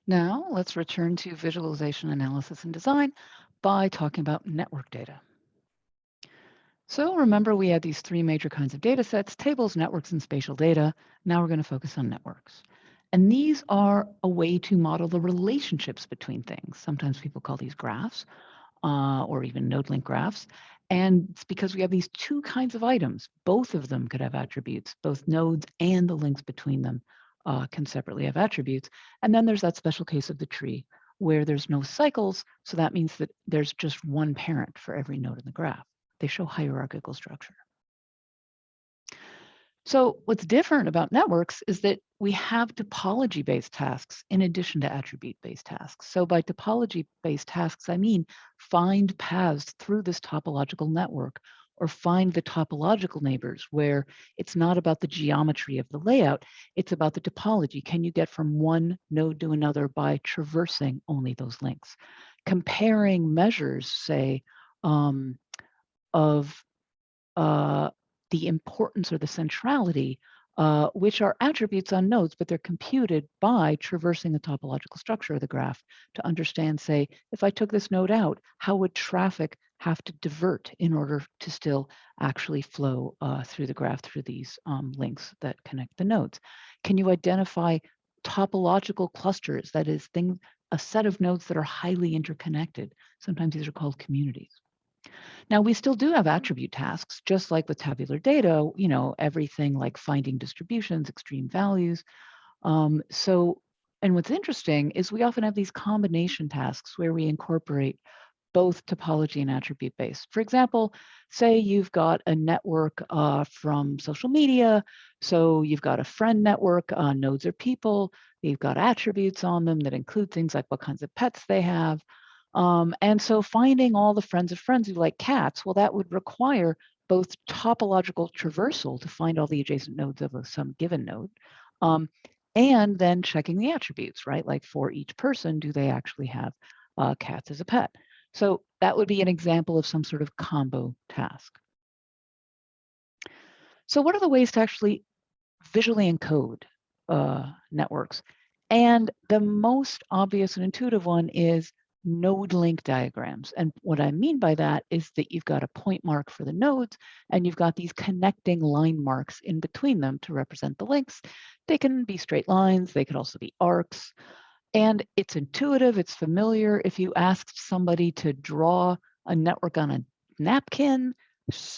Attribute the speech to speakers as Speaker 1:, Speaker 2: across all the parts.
Speaker 1: Now, let's return to visualization analysis and design by talking about network data. So remember, we had these three major kinds of data sets: tables, networks, and spatial data. Now we're going to focus on networks. And these are a way to model the relationships between things. Sometimes people call these graphs or even node link graphs. And it's because we have these two kinds of items. Both of them could have attributes. Both nodes and the links between them can separately have attributes. And then there's that special case of the tree where there's no cycles. So that means that there's just one parent for every node in the graph. They show hierarchical structure. So what's different about networks is that we have topology-based tasks in addition to attribute-based tasks. So by topology-based tasks, I mean find paths through this topological network or find the topological neighbors where it's not about the geometry of the layout, it's about the topology. Can you get from one node to another by traversing only those links? Comparing measures, say, of the importance or the centrality, which are attributes on nodes, but they're computed by traversing the topological structure of the graph to understand, say, if I took this node out, how would traffic have to divert in order to still actually flow through the graph through these links that connect the nodes? Can you identify topological clusters, that is, a set of nodes that are highly interconnected? Sometimes these are called communities. Now, we still do have attribute tasks, just like with tabular data, everything like finding distributions, extreme values. And what's interesting is we often have these combination tasks where we incorporate both topology and attribute based. For example, say you've got a network from social media. So you've got a friend network, nodes are people. You've got attributes on them that include things like what kinds of pets they have. And so finding all the friends of friends who like cats, well, that would require both topological traversal to find all the adjacent nodes of some given node, and then checking the attributes, right? Like for each person, do they actually have cats as a pet? So that would be an example of some sort of combo task. So what are the ways to actually visually encode networks? And the most obvious and intuitive one is node link diagrams. And what I mean by that is that you've got a point mark for the nodes, and you've got these connecting line marks in between them to represent the links. They can be straight lines, they could also be arcs. And it's intuitive, it's familiar. If you asked somebody to draw a network on a napkin,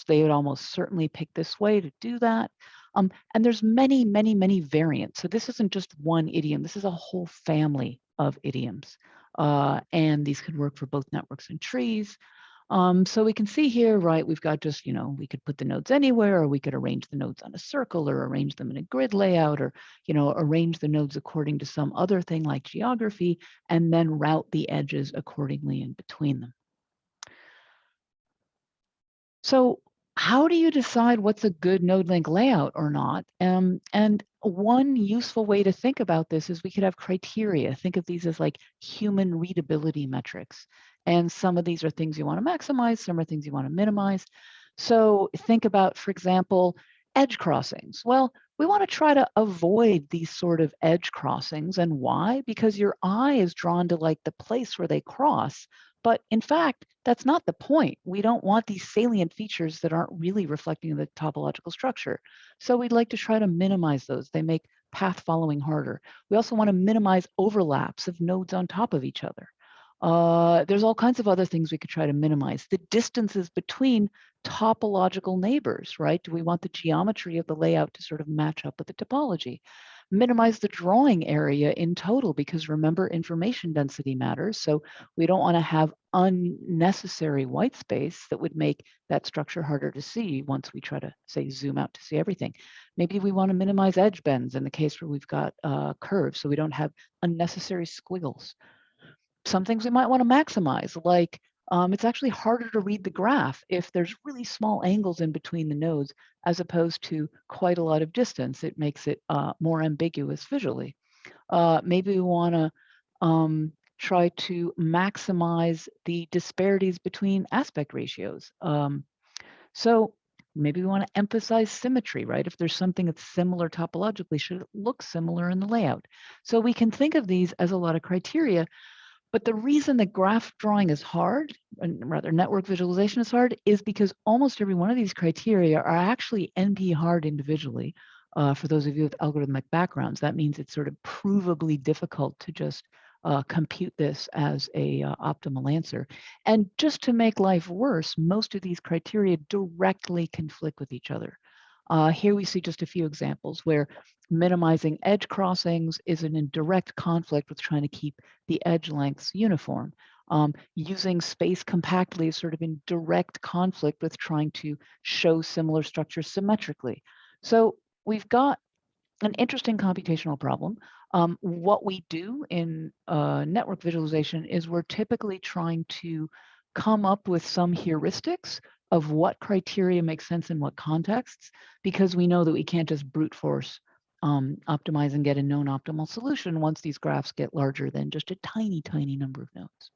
Speaker 1: they would almost certainly pick this way to do that. And there's many, many, many variants. So this isn't just one idiom. This is a whole family of idioms. And these could work for both networks and trees. So we can see here, right, we've got just, we could put the nodes anywhere, or we could arrange the nodes on a circle, or arrange them in a grid layout, or, arrange the nodes according to some other thing like geography, and then route the edges accordingly in between them. So how do you decide what's a good node link layout or not? And one useful way to think about this is we could have criteria. Think of these as like human readability metrics. And some of these are things you want to maximize, some are things you want to minimize. So think about, for example, edge crossings. Well, we want to try to avoid these sort of edge crossings. And why? Because your eye is drawn to like the place where they cross. But in fact, that's not the point. We don't want these salient features that aren't really reflecting the topological structure. So we'd like to try to minimize those. They make path following harder. We also want to minimize overlaps of nodes on top of each other. There's all kinds of other things we could try to minimize. The distances between topological neighbors, right? Do we want the geometry of the layout to sort of match up with the topology? Minimize the drawing area in total, because remember, information density matters. So we don't want to have unnecessary white space that would make that structure harder to see once we try to, say, zoom out to see everything. Maybe we want to minimize edge bends in the case where we've got curves, so we don't have unnecessary squiggles. Some things we might want to maximize, like it's actually harder to read the graph if there's really small angles in between the nodes as opposed to quite a lot of distance. It makes it more ambiguous visually. Maybe we want to try to maximize the disparities between aspect ratios. So Maybe we want to emphasize symmetry, right? If there's something that's similar topologically, should it look similar in the layout? So we can think of these as a lot of criteria, but the reason that graph drawing is hard, and rather network visualization is hard, is because almost every one of these criteria are actually NP hard individually. For those of you with algorithmic backgrounds, that means it's sort of provably difficult to just compute this as a optimal answer. And just to make life worse, most of these criteria directly conflict with each other. Here we see just a few examples where minimizing edge crossings is in direct conflict with trying to keep the edge lengths uniform. Using space compactly is sort of in direct conflict with trying to show similar structures symmetrically. So we've got an interesting computational problem. What we do in network visualization is we're typically trying to come up with some heuristics of what criteria make sense in what contexts, because we know that we can't just brute force optimize and get a known optimal solution once these graphs get larger than just a tiny, tiny number of nodes.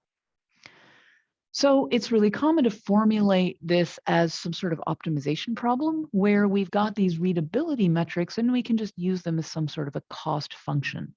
Speaker 1: So it's really common to formulate this as some sort of optimization problem where we've got these readability metrics and we can just use them as some sort of a cost function.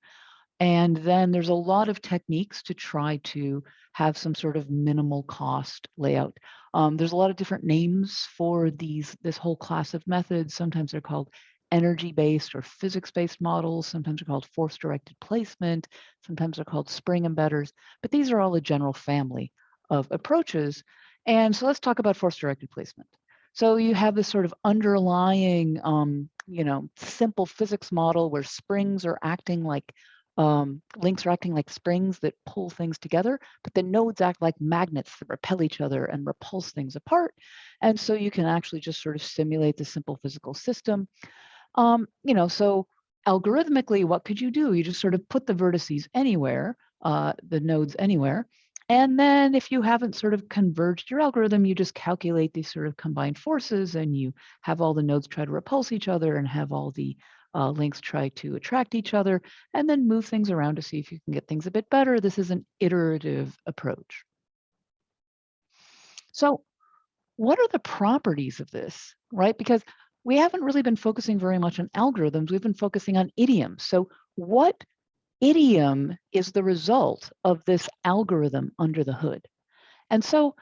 Speaker 1: And then there's a lot of techniques to try to have some sort of minimal cost layout. There's a lot of different names for this whole class of methods. Sometimes they're called energy-based or physics-based models. Sometimes they're called force-directed placement. Sometimes they're called spring embedders. But these are all a general family of approaches. And so let's talk about force-directed placement. So you have this sort of underlying, simple physics model where springs are acting like links are acting like springs that pull things together, but the nodes act like magnets that repel each other and repulse things apart. And so you can actually just sort of simulate the simple physical system. So algorithmically, what could you do? You just sort of put the vertices anywhere, the nodes anywhere. And then if you haven't sort of converged your algorithm, you just calculate these sort of combined forces and you have all the nodes try to repulse each other and have all the links try to attract each other, and then move things around to see if you can get things a bit better. This is an iterative approach. So what are the properties of this, right? Because we haven't really been focusing very much on algorithms. We've been focusing on idioms. So what idiom is the result of this algorithm under the hood? And so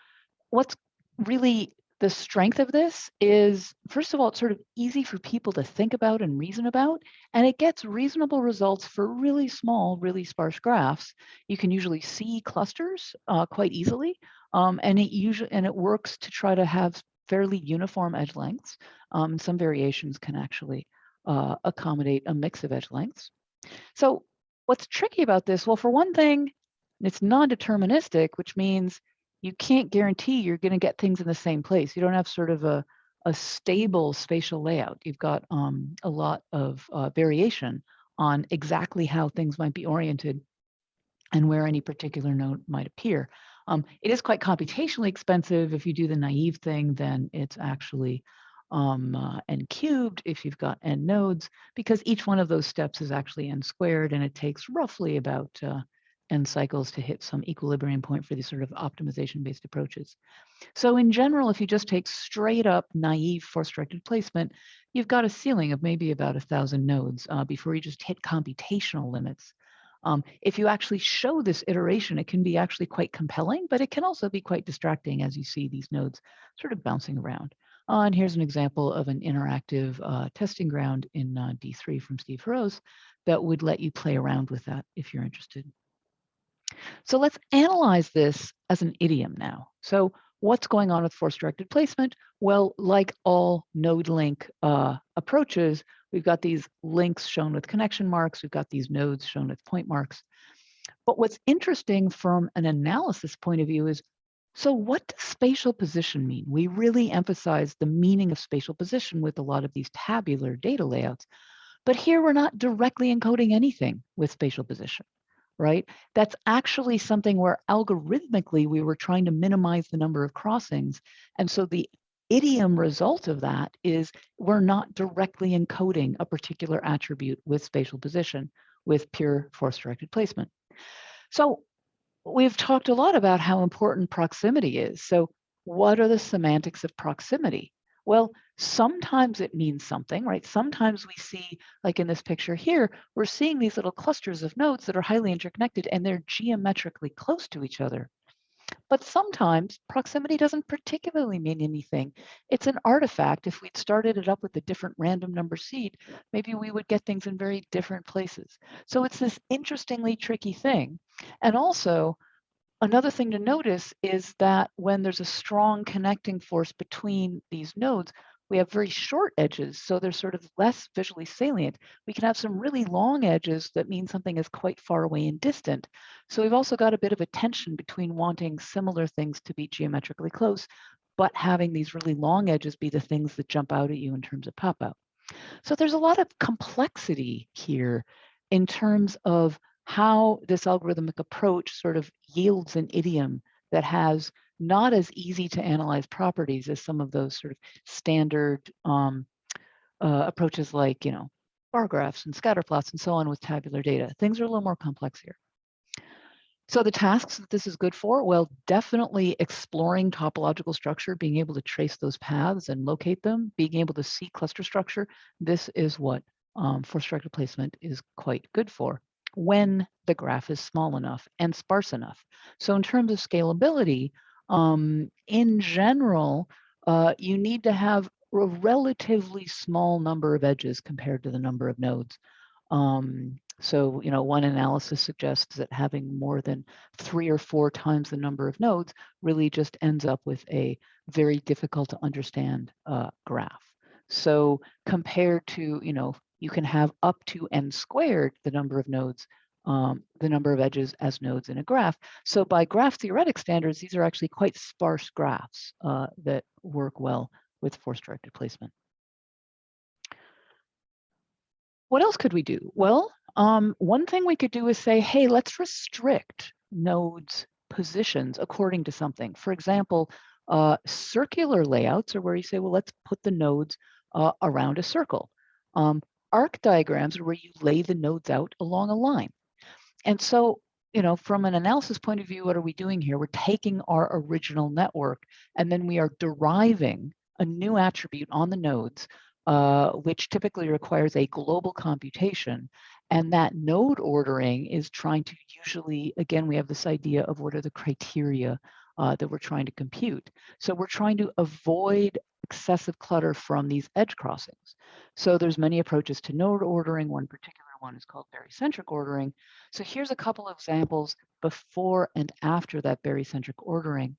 Speaker 1: what's really the strength of this is, first of all, it's sort of easy for people to think about and reason about, and it gets reasonable results for really small, really sparse graphs. You can usually see clusters quite easily, and it works to try to have fairly uniform edge lengths. Some variations can actually accommodate a mix of edge lengths. So what's tricky about this? Well, for one thing, it's non-deterministic, which means you can't guarantee you're going to get things in the same place. You don't have sort of a stable spatial layout. You've got a lot of variation on exactly how things might be oriented and where any particular node might appear. It is quite computationally expensive. If you do the naive thing, then it's actually n cubed if you've got n nodes, because each one of those steps is actually n squared, and it takes roughly about n cycles to hit some equilibrium point for these sort of optimization-based approaches. So in general, if you just take straight up naive force-directed placement, you've got a ceiling of maybe about 1,000 nodes before you just hit computational limits. If you actually show this iteration, it can be actually quite compelling, but it can also be quite distracting as you see these nodes sort of bouncing around. And here's an example of an interactive testing ground in D3 from Steve Harose that would let you play around with that if you're interested. So let's analyze this as an idiom now. So what's going on with force-directed placement? Well, like all node link approaches, we've got these links shown with connection marks. We've got these nodes shown with point marks. But what's interesting from an analysis point of view is, so what does spatial position mean? We really emphasize the meaning of spatial position with a lot of these tabular data layouts. But here we're not directly encoding anything with spatial position, right? That's actually something where algorithmically we were trying to minimize the number of crossings. And so the idiom result of that is we're not directly encoding a particular attribute with spatial position with pure force-directed placement. So we've talked a lot about how important proximity is. So what are the semantics of proximity? Well, sometimes it means something, right? Sometimes we see, like in this picture here, we're seeing these little clusters of nodes that are highly interconnected and they're geometrically close to each other. But sometimes proximity doesn't particularly mean anything. It's an artifact. If we'd started it up with a different random number seed, maybe we would get things in very different places. So it's this interestingly tricky thing. And also, another thing to notice is that when there's a strong connecting force between these nodes, we have very short edges, so they're sort of less visually salient. We can have some really long edges that mean something is quite far away and distant. So we've also got a bit of a tension between wanting similar things to be geometrically close, but having these really long edges be the things that jump out at you in terms of pop out. So there's a lot of complexity here in terms of how this algorithmic approach sort of yields an idiom that has not as easy to analyze properties as some of those sort of standard approaches like, bar graphs and scatter plots and so on with tabular data. Things are a little more complex here. So the tasks that this is good for, well, definitely exploring topological structure, being able to trace those paths and locate them, being able to see cluster structure. This is what force directed placement is quite good for when the graph is small enough and sparse enough. So in terms of scalability, in general, you need to have a relatively small number of edges compared to the number of nodes. So, one analysis suggests that having more than 3 or 4 times the number of nodes really just ends up with a very difficult to understand graph. So compared to, you can have up to n squared the number of nodes, the number of edges as nodes in a graph. So by graph theoretic standards, these are actually quite sparse graphs that work well with force-directed placement. What else could we do? Well, one thing we could do is say, hey, let's restrict nodes' positions according to something. For example, circular layouts are where you say, well, let's put the nodes around a circle. Arc diagrams are where you lay the nodes out along a line. And so, from an analysis point of view, what are we doing here? We're taking our original network and then we are deriving a new attribute on the nodes, which typically requires a global computation. And that node ordering is trying to usually, again, we have this idea of what are the criteria that we're trying to compute. So we're trying to avoid excessive clutter from these edge crossings. So there's many approaches to node ordering. One particular one is called barycentric ordering. So here's a couple of examples before and after that barycentric ordering.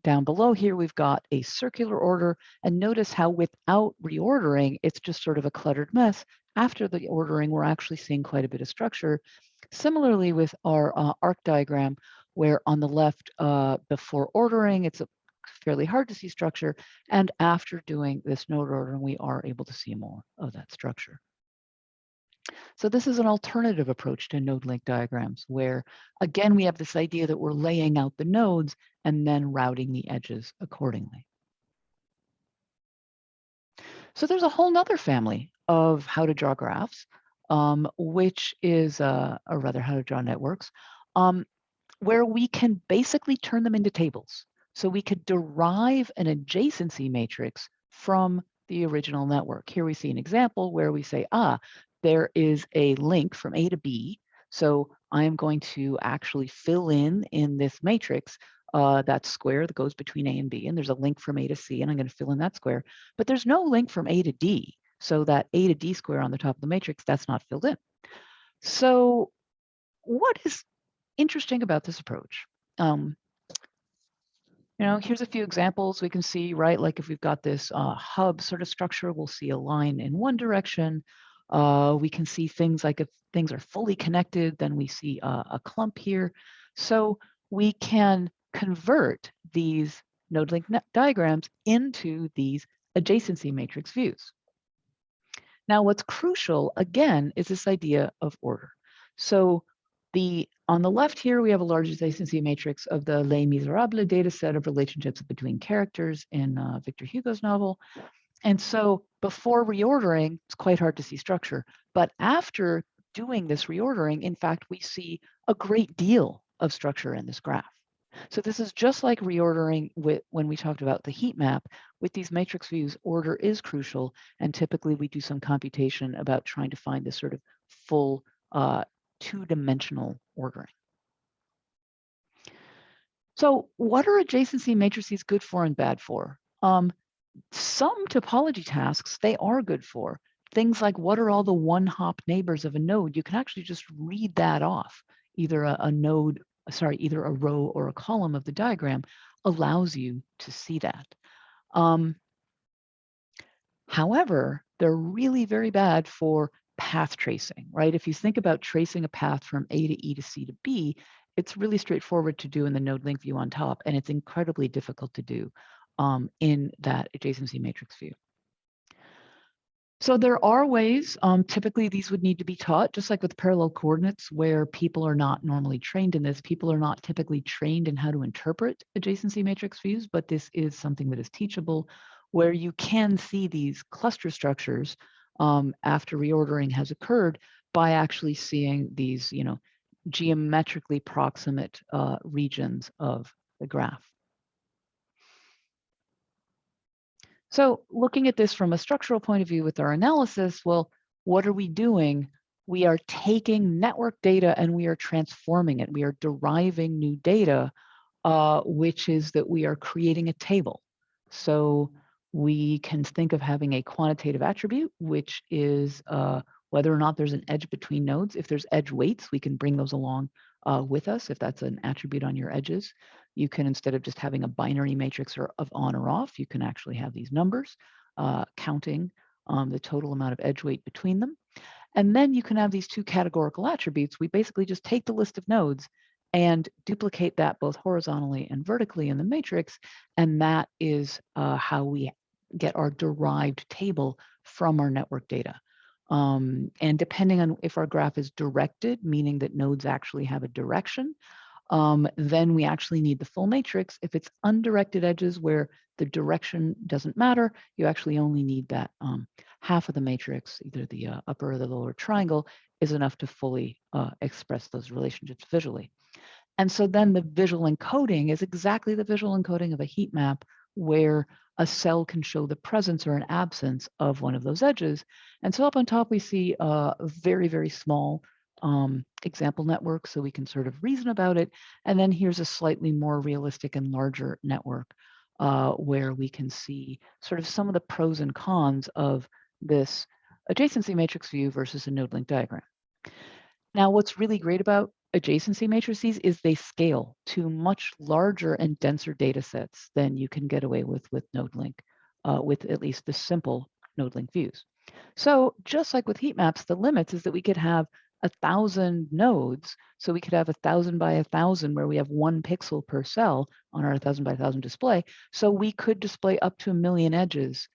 Speaker 1: Down below here, we've got a circular order, and notice how without reordering, it's just sort of a cluttered mess. After the ordering, we're actually seeing quite a bit of structure. Similarly with our arc diagram, where on the left, before ordering, it's fairly hard to see structure, and after doing this node ordering, we are able to see more of that structure. So this is an alternative approach to node link diagrams where, again, we have this idea that we're laying out the nodes and then routing the edges accordingly. So there's a whole nother family of how to draw graphs, which is, or rather how to draw networks, where we can basically turn them into tables. So we could derive an adjacency matrix from the original network. Here we see an example where we say, there is a link from A to B. So I am going to actually fill in this matrix that square that goes between A and B. And there's a link from A to C, and I'm going to fill in that square. But there's no link from A to D. So that A to D square on the top of the matrix, that's not filled in. So what is interesting about this approach? Here's a few examples we can see, right? Like if we've got this hub sort of structure, we'll see a line in one direction. We can see things like if things are fully connected, then we see a clump here. So we can convert these node link diagrams into these adjacency matrix views. Now, what's crucial, again, is this idea of order. So on the left here, we have a large adjacency matrix of the Les Miserables data set of relationships between characters in Victor Hugo's novel. And so before reordering, it's quite hard to see structure. But after doing this reordering, in fact, we see a great deal of structure in this graph. So this is just like reordering when we talked about the heat map. With these matrix views, order is crucial, and typically we do some computation about trying to find this sort of full two-dimensional ordering. So what are adjacency matrices good for and bad for? Some topology tasks they are good for. Things like what are all the one-hop neighbors of a node? You can actually just read that off. Either either a row or a column of the diagram allows you to see that. However, they're really very bad for path tracing, right? If you think about tracing a path from A to E to C to B, it's really straightforward to do in the node link view on top, and it's incredibly difficult to do in that adjacency matrix view. So there are ways, typically these would need to be taught, just like with parallel coordinates, where people are not normally trained in this. People are not typically trained in how to interpret adjacency matrix views, but this is something that is teachable, where you can see these cluster structures after reordering has occurred by actually seeing these, geometrically proximate regions of the graph. So looking at this from a structural point of view with our analysis, well, what are we doing? We are taking network data and we are transforming it. We are deriving new data, which is that we are creating a table. So we can think of having a quantitative attribute, which is whether or not there's an edge between nodes. If there's edge weights, we can bring those along with us if that's an attribute on your edges. You can, instead of just having a binary matrix of on or off, you can actually have these numbers counting the total amount of edge weight between them. And then you can have these two categorical attributes. We basically just take the list of nodes and duplicate that both horizontally and vertically in the matrix. And that is how we get our derived table from our network data. And depending on if our graph is directed, meaning that nodes actually have a direction, then we actually need the full matrix. If it's undirected edges where the direction doesn't matter, you actually only need that half of the matrix, either the upper or the lower triangle, is enough to fully express those relationships visually. And so then the visual encoding is exactly the visual encoding of a heat map where a cell can show the presence or an absence of one of those edges. And so up on top, we see a very, very small example network, so we can sort of reason about it. And then here's a slightly more realistic and larger network where we can see sort of some of the pros and cons of this adjacency matrix view versus a node link diagram. Now, what's really great about adjacency matrices is they scale to much larger and denser data sets than you can get away with node link, with at least the simple node link views. So just like with heat maps, the limits is that we could have 1,000 nodes. So we could have 1,000 by 1,000 where we have 1 pixel per cell on our 1,000 by 1,000 display. So we could display up to 1 million edges,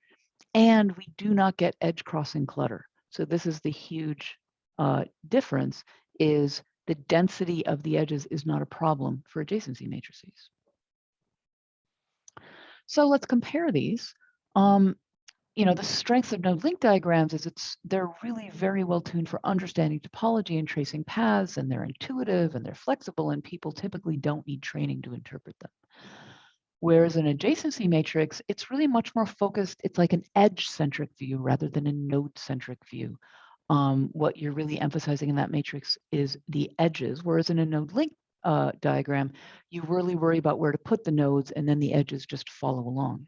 Speaker 1: and we do not get edge crossing clutter. So this is the huge difference, is the density of the edges is not a problem for adjacency matrices. So let's compare these. The strengths of node link diagrams is they're really very well tuned for understanding topology and tracing paths, and they're intuitive and they're flexible, and people typically don't need training to interpret them. Whereas an adjacency matrix, it's really much more focused. It's like an edge-centric view rather than a node-centric view. What you're really emphasizing in that matrix is the edges, whereas in a node link diagram, you really worry about where to put the nodes, and then the edges just follow along.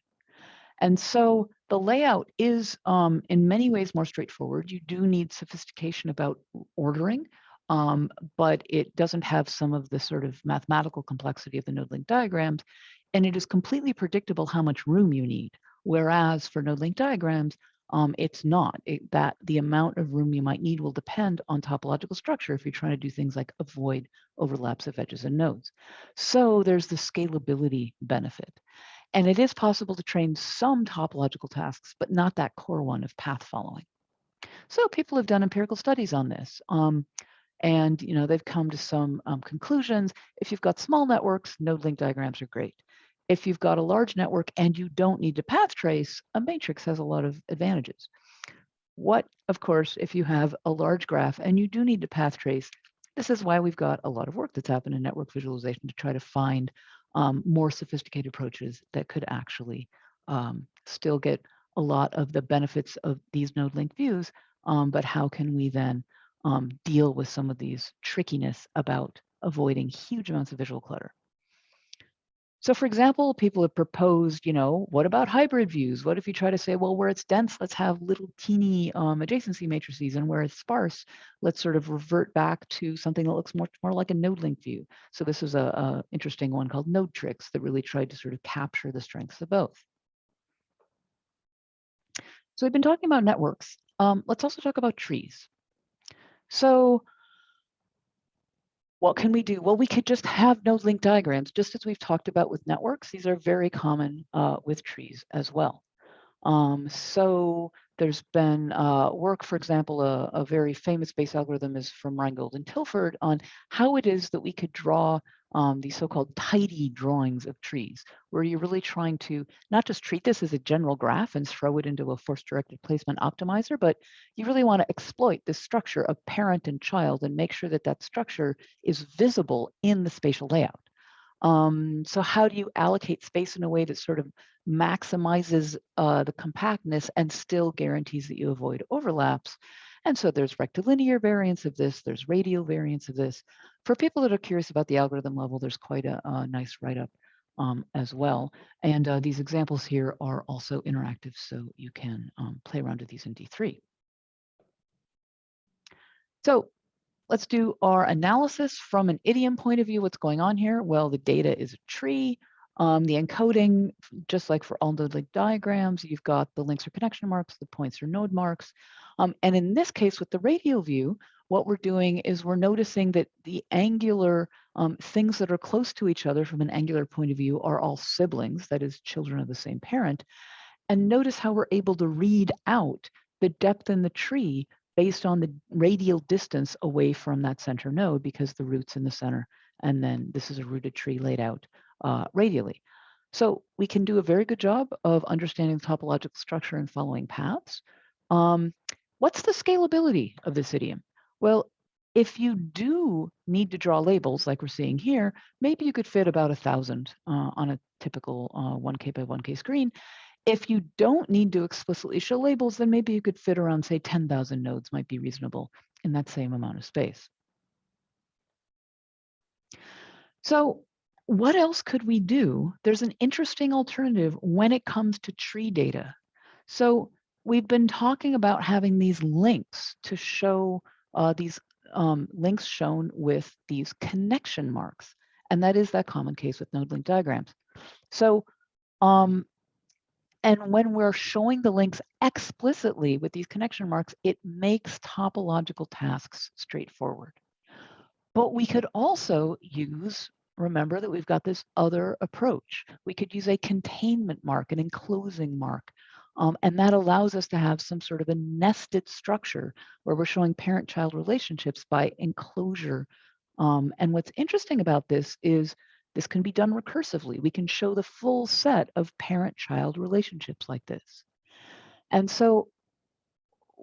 Speaker 1: And so the layout is in many ways more straightforward. You do need sophistication about ordering, but it doesn't have some of the sort of mathematical complexity of the node link diagrams. And it is completely predictable how much room you need. Whereas for node link diagrams, it's not. That the amount of room you might need will depend on topological structure if you're trying to do things like avoid overlaps of edges and nodes. So there's the scalability benefit. And it is possible to train some topological tasks, but not that core one of path following. So people have done empirical studies on this. And they've come to some conclusions. If you've got small networks, node link diagrams are great. If you've got a large network and you don't need to path trace, a matrix has a lot of advantages. Of course, if you have a large graph and you do need to path trace, this is why we've got a lot of work that's happened in network visualization to try to find more sophisticated approaches that could actually still get a lot of the benefits of these node link views, but how can we then deal with some of these trickiness about avoiding huge amounts of visual clutter? So for example, people have proposed, what about hybrid views? What if you try to say, well, where it's dense, let's have little teeny adjacency matrices, and where it's sparse, let's sort of revert back to something that looks much more like a node link view. So this is a interesting one called Node Tricks that really tried to sort of capture the strengths of both. So we've been talking about networks. Let's also talk about trees. So what can we do? Well, we could just have node link diagrams, just as we've talked about with networks. These are very common with trees as well. So there's been work, for example, a very famous base algorithm is from Reingold and Tilford on how it is that we could draw these so-called tidy drawings of trees, where you're really trying to not just treat this as a general graph and throw it into a force-directed placement optimizer, but you really want to exploit this structure of parent and child and make sure that that structure is visible in the spatial layout. So how do you allocate space in a way that sort of maximizes the compactness and still guarantees that you avoid overlaps? And so there's rectilinear variants of this, there's radial variants of this. For people that are curious about the algorithm level, there's quite a nice write-up as well. And these examples here are also interactive, so you can play around with these in D3. So let's do our analysis from an idiom point of view. What's going on here? Well, the data is a tree. The encoding, just like for all node link diagrams, you've got the links or connection marks, the points or node marks. And in this case, with the radial view, what we're doing is we're noticing that the angular things that are close to each other from an angular point of view are all siblings, that is, children of the same parent. And notice how we're able to read out the depth in the tree based on the radial distance away from that center node, because the root's in the center, and then this is a rooted tree laid out radially. So we can do a very good job of understanding the topological structure and following paths. What's the scalability of this idiom? Well, if you do need to draw labels like we're seeing here, maybe you could fit about 1,000 on a typical 1K by 1K screen. If you don't need to explicitly show labels, then maybe you could fit around, say, 10,000 nodes might be reasonable in that same amount of space. So what else could we do? There's an interesting alternative when it comes to tree data. So we've been talking about having these links to show these links shown with these connection marks. And that is that common case with node link diagrams. So and when we're showing the links explicitly with these connection marks, it makes topological tasks straightforward. But we could also use, remember that we've got this other approach. We could use a containment mark, an enclosing mark, and that allows us to have some sort of a nested structure where we're showing parent-child relationships by enclosure. And what's interesting about this is this can be done recursively. We can show the full set of parent-child relationships like this. And so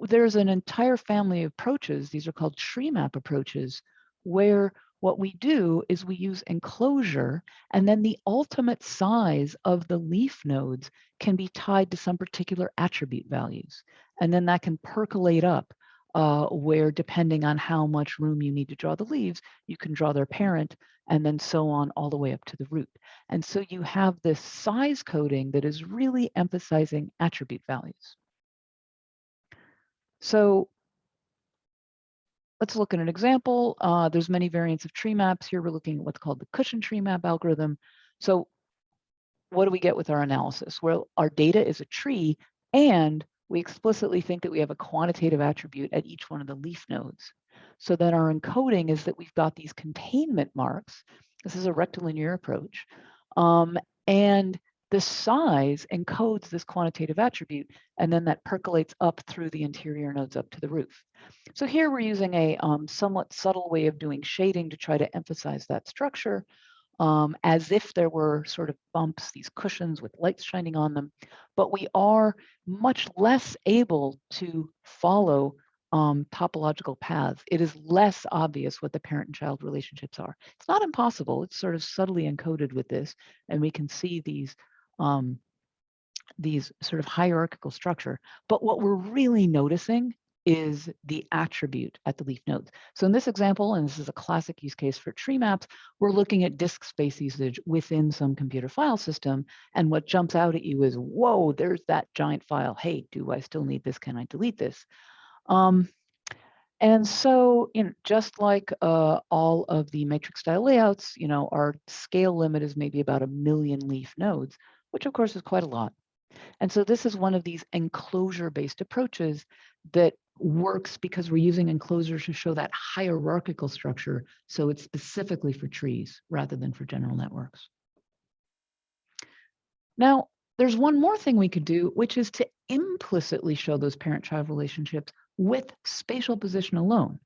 Speaker 1: there's an entire family of approaches. These are called treemap approaches, where what we do is we use enclosure, and then the ultimate size of the leaf nodes can be tied to some particular attribute values. And then that can percolate up where, depending on how much room you need to draw the leaves, you can draw their parent, and then so on all the way up to the root. And so you have this size coding that is really emphasizing attribute values. So let's look at an example. There's many variants of tree maps. Here we're looking at what's called the cushion tree map algorithm. So what do we get with our analysis? Well, our data is a tree, and we explicitly think that we have a quantitative attribute at each one of the leaf nodes. So then our encoding is that we've got these containment marks. This is a rectilinear approach. And the size encodes this quantitative attribute, and then that percolates up through the interior nodes up to the roof. So here we're using a somewhat subtle way of doing shading to try to emphasize that structure, as if there were sort of bumps, these cushions with lights shining on them. But we are much less able to follow topological paths, it is less obvious what the parent and child relationships are. It's not impossible. It's sort of subtly encoded with this, and we can see these sort of hierarchical structure. But what we're really noticing is the attribute at the leaf nodes. So in this example, and this is a classic use case for tree maps, we're looking at disk space usage within some computer file system. And what jumps out at you is, whoa, there's that giant file. Hey, do I still need this? Can I delete this? And so, just like all of the matrix style layouts, our scale limit is maybe about 1 million leaf nodes, which of course is quite a lot. And so this is one of these enclosure-based approaches that works because we're using enclosures to show that hierarchical structure. So it's specifically for trees rather than for general networks. Now, there's one more thing we could do, which is to implicitly show those parent-child relationships with spatial position alone.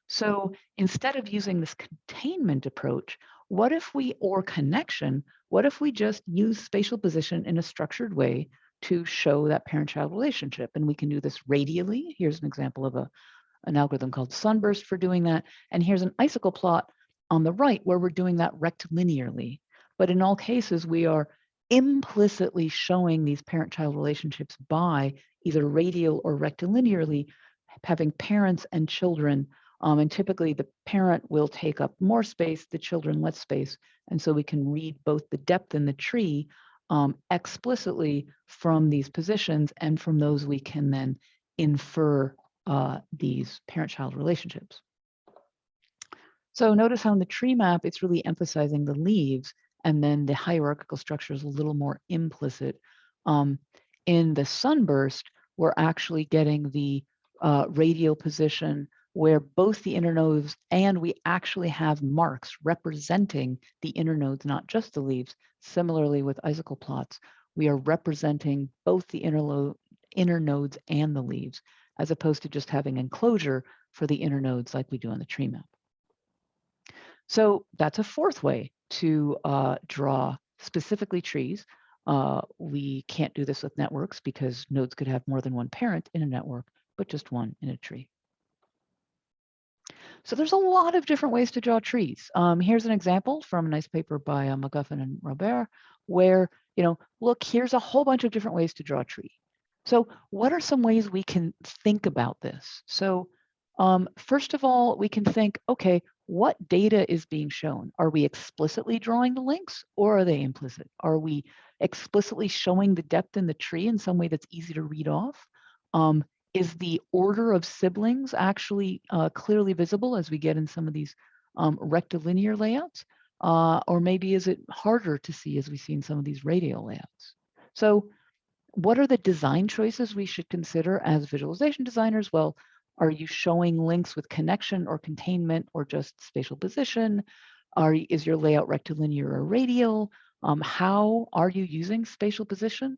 Speaker 1: So instead of using this containment approach, or connection, what if we just use spatial position in a structured way to show that parent-child relationship? And we can do this radially. Here's an example of an algorithm called Sunburst for doing that. And here's an icicle plot on the right where we're doing that rectilinearly. But in all cases, we are implicitly showing these parent-child relationships by either radial or rectilinearly, having parents and children. And typically the parent will take up more space, the children less space. And so we can read both the depth in the tree explicitly from these positions, and from those we can then infer these parent-child relationships. So notice how in the tree map, it's really emphasizing the leaves, and then the hierarchical structure is a little more implicit. In the sunburst, we're actually getting the radial position where both the inner nodes, and we actually have marks representing the inner nodes, not just the leaves. Similarly with icicle plots, we are representing both the inner nodes and the leaves, as opposed to just having enclosure for the inner nodes like we do on the tree map. So that's a fourth way to draw specifically trees. We can't do this with networks because nodes could have more than one parent in a network, but just one in a tree. So there's a lot of different ways to draw trees. Here's an example from a nice paper by McGuffin and Robert, where, look, here's a whole bunch of different ways to draw a tree. So what are some ways we can think about this? So first of all, we can think, okay, what data is being shown? Are we explicitly drawing the links, or are they implicit? Are we explicitly showing the depth in the tree in some way that's easy to read off? Is the order of siblings actually clearly visible as we get in some of these rectilinear layouts? Or maybe is it harder to see as we see in some of these radial layouts? So what are the design choices we should consider as visualization designers? Well, are you showing links with connection or containment or just spatial position? Is your layout rectilinear or radial? How are you using spatial position?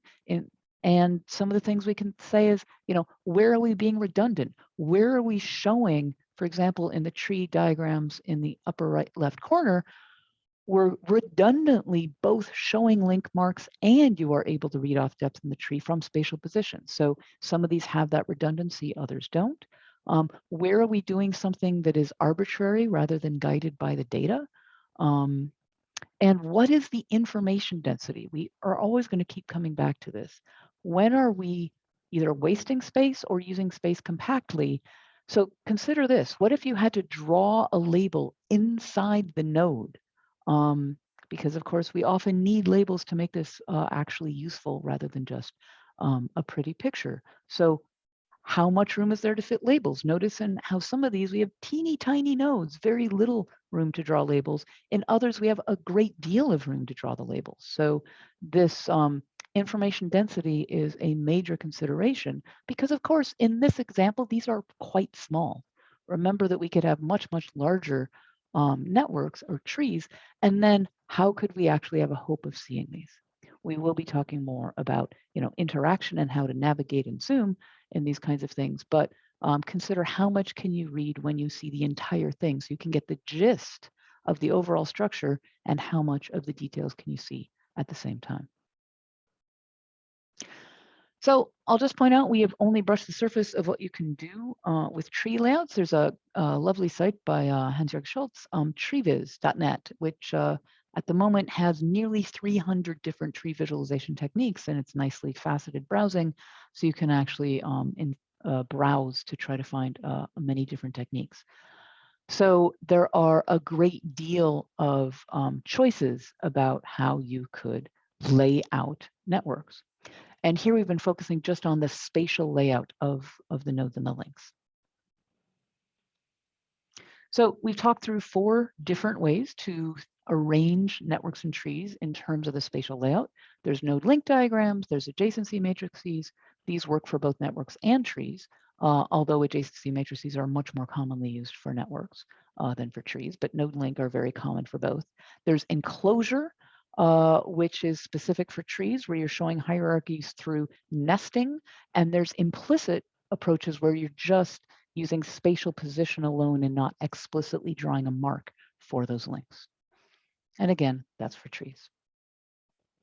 Speaker 1: And some of the things we can say is, where are we being redundant? Where are we showing, for example, in the tree diagrams in the upper right left corner, we're redundantly both showing link marks and you are able to read off depth in the tree from spatial position. So some of these have that redundancy, others don't. Where are we doing something that is arbitrary rather than guided by the data? And what is the information density? We are always going to keep coming back to this. When are we either wasting space or using space compactly? So consider this. What if you had to draw a label inside the node? Because of course we often need labels to make this actually useful rather than just a pretty picture. So how much room is there to fit labels? Notice in how some of these we have teeny tiny nodes, very little room to draw labels. In others, we have a great deal of room to draw the labels. So this information density is a major consideration because, of course, in this example, these are quite small. Remember that we could have much, much larger networks or trees. And then how could we actually have a hope of seeing these? We will be talking more about, interaction and how to navigate and zoom in these kinds of things, but consider how much can you read when you see the entire thing so you can get the gist of the overall structure, and how much of the details can you see at the same time. So I'll just point out we have only brushed the surface of what you can do with tree layouts. There's a lovely site by Hans-Jörg Schultz, treeviz.net, which at the moment has nearly 300 different tree visualization techniques, and it's nicely faceted browsing, so you can actually browse to try to find many different techniques. So there are a great deal of choices about how you could lay out networks. And here we've been focusing just on the spatial layout of the nodes and the links. So we've talked through 4 different ways to arrange networks and trees in terms of the spatial layout. There's node link diagrams, there's adjacency matrices. These work for both networks and trees, although adjacency matrices are much more commonly used for networks than for trees, but node link are very common for both. There's enclosure, which is specific for trees, where you're showing hierarchies through nesting, and there's implicit approaches where you're just using spatial position alone and not explicitly drawing a mark for those links. And again, that's for trees.